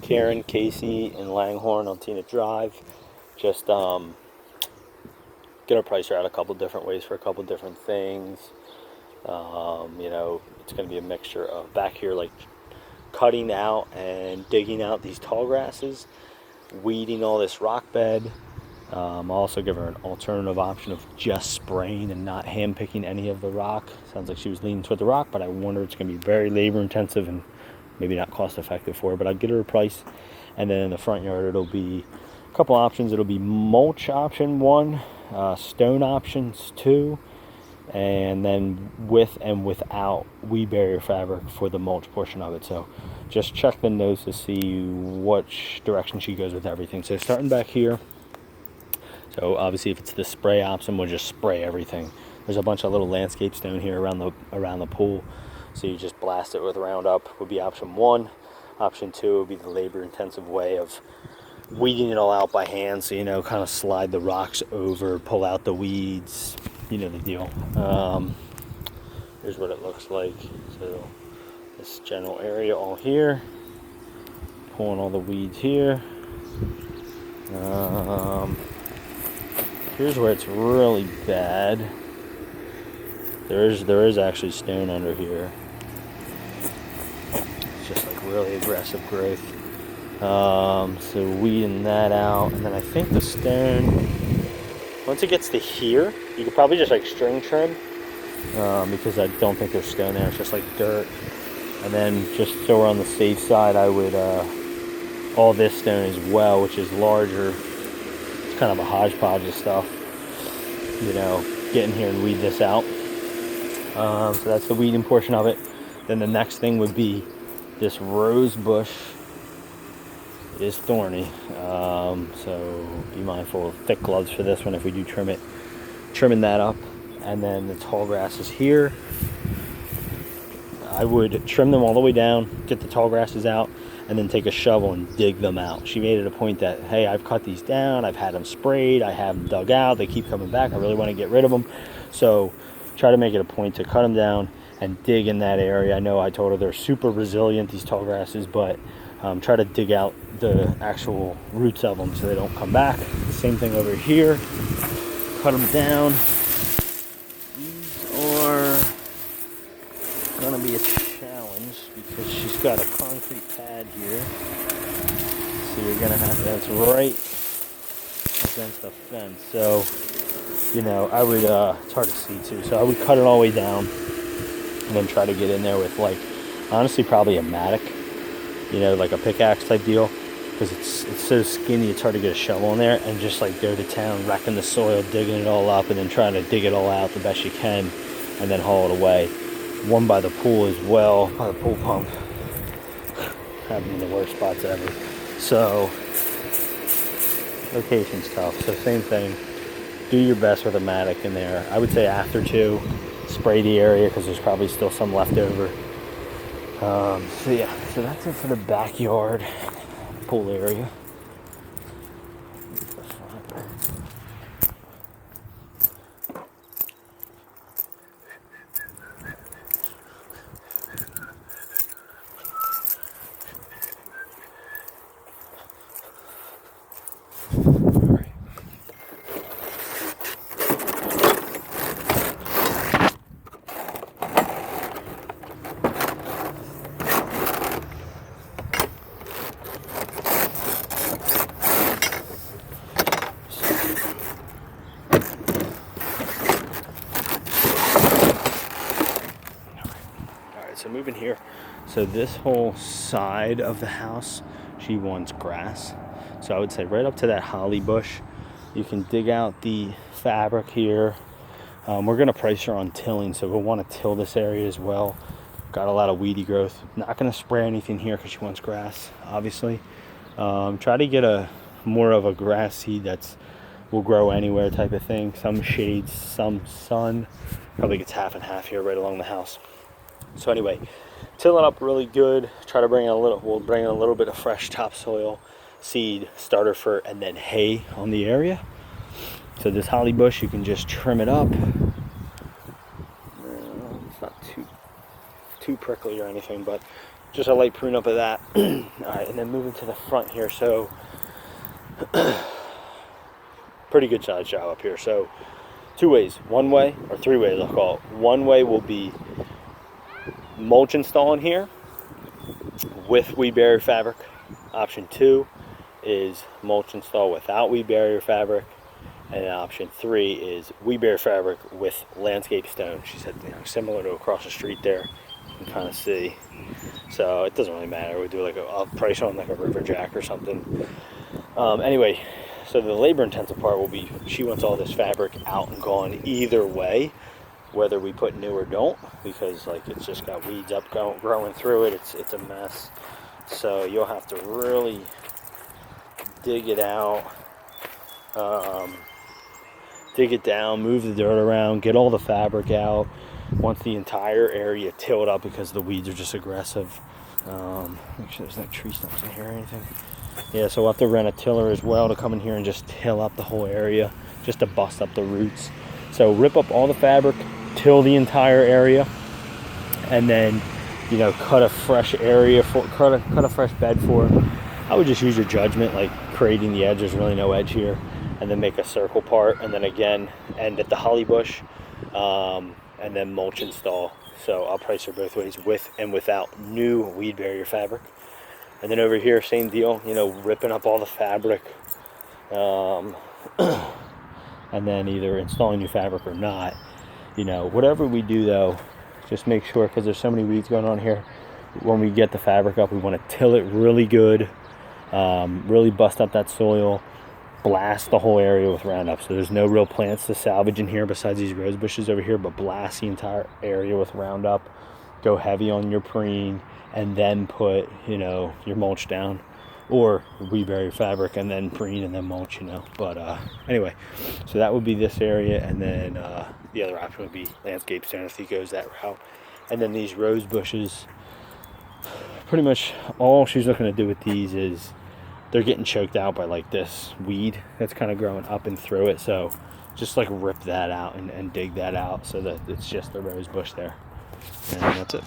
Karen, Casey, and Langhorne on Tina Drive. Just get a price out a couple different ways for a couple different things. You know, it's going to be a mixture of back here, like cutting out and digging out these tall grasses, weeding all this rock bed. I'll also give her an alternative option of just spraying and not hand picking any of the rock. Sounds like she was leaning toward the rock, but I wonder it's going to be very labor intensive and maybe not cost effective for her. But I'll get her a price. And then in the front yard, it'll be a couple options. It'll be mulch option 1, stone options 2, and then with and without weed barrier fabric for the mulch portion of it. So just check the notes to see which direction she goes with everything. So starting back here, so obviously if it's the spray option, we'll just spray everything. There's a bunch of little landscape stone here around the pool, so you just blast it with Roundup would be option 1. Option 2 would be the labor intensive way of weeding it all out by hand. So, you know, kind of slide the rocks over, pull out the weeds, you know the deal. Here's what it looks like. So this general area all here, pulling all the weeds here. Here's where it's really bad. There is actually stone under here. It's just like really aggressive growth. So weeding that out, and then I think the stone, once it gets to here, you could probably just like string trim, because I don't think there's stone there. It's just like dirt. And then just so we're on the safe side, I would all this stone as well, which is larger. It's kind of a hodgepodge of stuff, you know. Get in here and weed this out. So that's the weeding portion of it. Then the next thing would be this rose bush. It is thorny, so be mindful of thick gloves for this one if we do trim it. Trimming that up, and then the tall grasses here, I would trim them all the way down, get the tall grasses out, and then take a shovel and dig them out. She made it a point that, hey, I've cut these down, I've had them sprayed, I have them dug out, they keep coming back, I really want to get rid of them. So try to make it a point to cut them down and dig in that area. I know I told her they're super resilient, these tall grasses, but try to dig out the actual roots of them so they don't come back. Same thing over here. Cut them down. These are gonna be a challenge because she's got a concrete pad here. So you're gonna have to, that's right against the fence. So, you know, I would, it's hard to see too, so I would cut it all the way down and then try to get in there with, like, honestly probably a mattock, you know, like a pickaxe type deal, because it's so skinny it's hard to get a shovel in there, and just like go to town wrecking the soil, digging it all up, and then trying to dig it all out the best you can and then haul it away. One by the pool as well, by the pool pump, having the worst spots ever. So location's tough, so same thing, do your best with a mattock in there. I would say after 2, spray the area because there's probably still some left over. So yeah, so that's it for the backyard pool area. So moving here, so this whole side of the house, she wants grass. So I would say right up to that holly bush, you can dig out the fabric here. We're gonna price her on tilling, so we'll want to till this area as well. Got a lot of weedy growth. Not gonna spray anything here because she wants grass, obviously. Try to get a more of a grass seed that's will grow anywhere type of thing. Some shades, some sun. Probably gets half and half here right along the house. So anyway, till it up really good. Try to bring in we'll bring in a little bit of fresh topsoil, seed, starter fur, and then hay on the area. So this holly bush, you can just trim it up. It's not too prickly or anything, but just a light prune up of that. All right, and then moving to the front here. So pretty good size job up here. So 2 ways, 1 way or 3 ways I'll call it. 1 way will be mulch install in here with weed barrier fabric. Option 2 is mulch install without weed barrier fabric. And option 3 is weed barrier fabric with landscape stone. She said, you know, similar to across the street there. You can kind of see. So it doesn't really matter. We do like I'll price on like a river jack or something. Anyway, so the labor intensive part will be, she wants all this fabric out and gone either way, whether we put new or don't, because like it's just got weeds up growing through it. It's a mess. So you'll have to really dig it out, dig it down, move the dirt around, get all the fabric out. Once the entire area tilled up, because the weeds are just aggressive. Make sure there's no tree stumps in here or anything. Yeah, so we'll have to rent a tiller as well to come in here and just till up the whole area, just to bust up the roots. So rip up all the fabric, till the entire area, and then, you know, cut a fresh area for, cut a fresh bed for it. I would just use your judgment, like creating the edge. There's really no edge here, and then make a circle part, and then again end at the holly bush, and then mulch install. So I'll price her both ways, with and without new weed barrier fabric. And then over here, same deal, you know, ripping up all the fabric, and then either installing new fabric or not. You know, whatever we do though, just make sure, because there's so many weeds going on here, when we get the fabric up, we want to till it really good, really bust up that soil, blast the whole area with Roundup. So there's no real plants to salvage in here besides these rose bushes over here, but blast the entire area with Roundup. Go heavy on your preen, and then put, you know, your mulch down, or weed barrier fabric and then preen and then mulch, you know. But anyway, so that would be this area, and then the other option would be landscape stone if he goes that route. And then these rose bushes, pretty much all she's looking to do with these is they're getting choked out by like this weed that's kind of growing up and through it. So just like rip that out and dig that out so that it's just the rose bush there, and that's it.